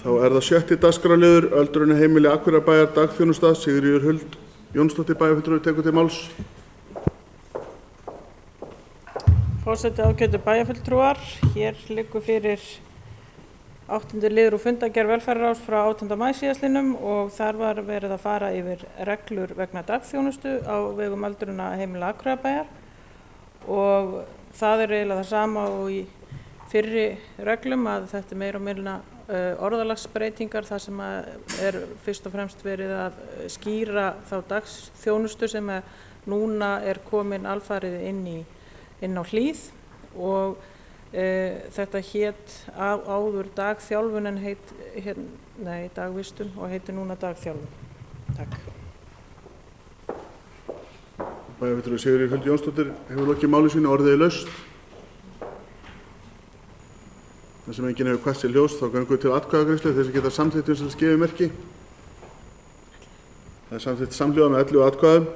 Þá það 6. dagskrárliður, öldrunarheimili Akureyrarbæjar, dagþjónusta. Sigríður Huld Jónsdóttir bæjarfulltrúi tekur til máls. Forseti, ágætu bæjarfulltrúar, hér liggur fyrir 8. liður úr fundargerð velferðarráðs frá 18. maí síðastliðnum og þar var verið að fara yfir reglur vegna dagþjónustu á vegum öldrunarheimila Akureyrarbæjar og það eiginlega það sama og í fyrri reglum að þetta meira og minna orðalagsbreytingar þar sem fyrst og fremst verið að skýra þá dagsþjónustu sem núna komin alfarið inn á Hlíð og þetta hét áður dagþjálfun en dagvistun og heitir núna dagþjálfun. Takk. Bæjarfulltrúi Sigríður Huld Jónsdóttir hefur lokið máli sínu, orðið laust. Það sem enginn hefur kvætt sér ljós, þá göngum við til atkvæðagreiðslu. Þeir sem geta samþykkt skefið merki. Það samþykkt samhljóða með 11 atkvæðum.